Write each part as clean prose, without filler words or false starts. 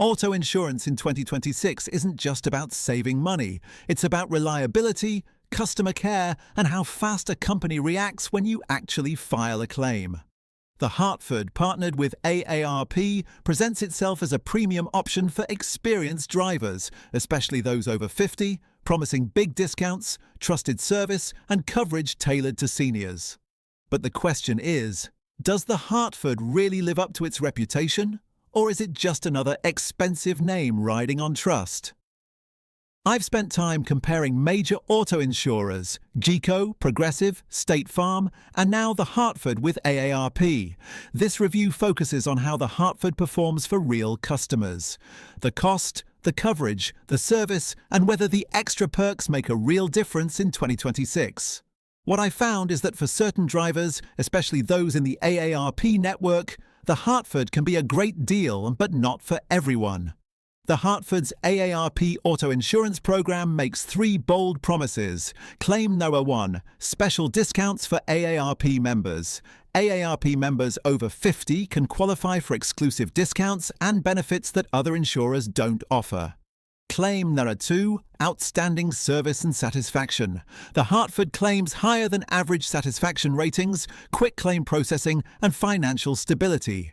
Auto insurance in 2026 isn't just about saving money. It's about reliability, customer care, and how fast a company reacts when you actually file a claim. The Hartford, partnered with AARP, presents itself as a premium option for experienced drivers, especially those over 50, promising big discounts, trusted service, and coverage tailored to seniors. But the question is, does the Hartford really live up to its reputation? Or is it just another expensive name riding on trust? I've spent time comparing major auto insurers, GEICO, Progressive, State Farm, and now the Hartford with AARP. This review focuses on how the Hartford performs for real customers. The cost, the coverage, the service, and whether the extra perks make a real difference in 2026. What I found is that for certain drivers, especially those in the AARP network, the Hartford can be a great deal, but not for everyone. The Hartford's AARP auto insurance program makes 3 bold promises. Claim number 1, special discounts for AARP members. AARP members over 50 can qualify for exclusive discounts and benefits that other insurers don't offer. Claim number 2, outstanding service and satisfaction. The Hartford claims higher than average satisfaction ratings, quick claim processing, and financial stability.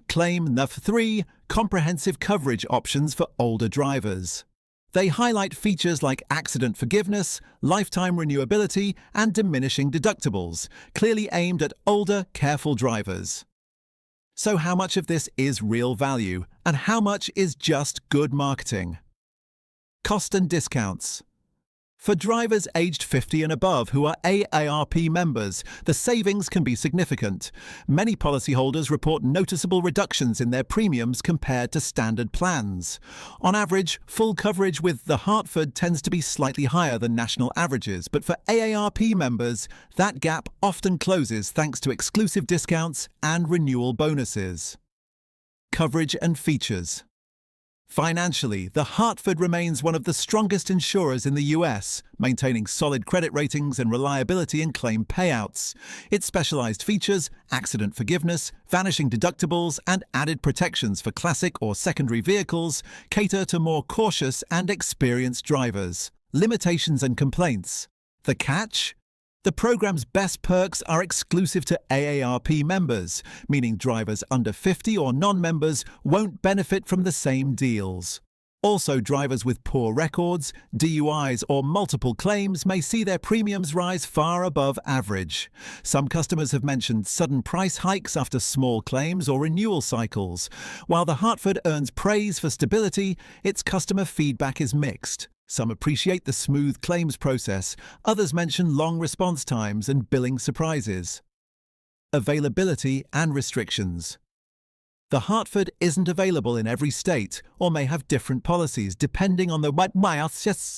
Claim number 3, comprehensive coverage options for older drivers. They highlight features like accident forgiveness, lifetime renewability, and diminishing deductibles, clearly aimed at older, careful drivers. So how much of this is real value, and how much is just good marketing? Cost and discounts. For drivers aged 50 and above who are AARP members, the savings can be significant. Many policyholders report noticeable reductions in their premiums compared to standard plans. On average, full coverage with the Hartford tends to be slightly higher than national averages, but for AARP members, that gap often closes thanks to exclusive discounts and renewal bonuses. Coverage and features. Financially, the Hartford remains one of the strongest insurers in the US, maintaining solid credit ratings and reliability in claim payouts. Its specialized features, accident forgiveness, vanishing deductibles, and added protections for classic or secondary vehicles cater to more cautious and experienced drivers. Limitations and complaints. The catch? The program's best perks are exclusive to AARP members, meaning drivers under 50 or non-members won't benefit from the same deals. Also, drivers with poor records, DUIs, or multiple claims may see their premiums rise far above average. Some customers have mentioned sudden price hikes after small claims or renewal cycles. While the Hartford earns praise for stability, its customer feedback is mixed. Some appreciate the smooth claims process, others mention long response times and billing surprises. Availability and restrictions. The Hartford isn't available in every state or may have different policies depending on the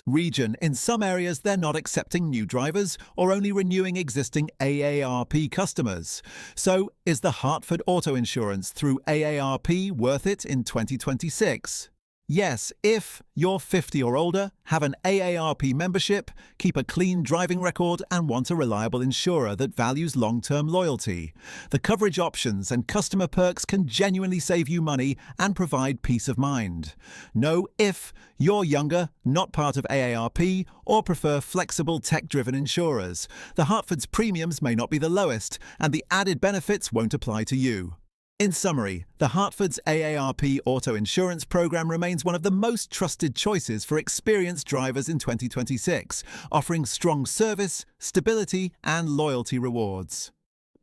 region. In some areas, they're not accepting new drivers or only renewing existing AARP customers. So, is the Hartford Auto Insurance through AARP worth it in 2026? Yes, if you're 50 or older, have an AARP membership, keep a clean driving record, and want a reliable insurer that values long-term loyalty. The coverage options and customer perks can genuinely save you money and provide peace of mind. No, if you're younger, not part of AARP, or prefer flexible tech-driven insurers. The Hartford's premiums may not be the lowest, and the added benefits won't apply to you. In summary, the Hartford's AARP auto insurance program remains one of the most trusted choices for experienced drivers in 2026, offering strong service, stability, and loyalty rewards.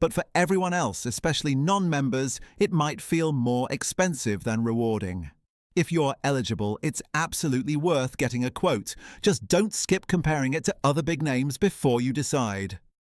But for everyone else, especially non-members, it might feel more expensive than rewarding. If you're eligible, it's absolutely worth getting a quote. Just don't skip comparing it to other big names before you decide.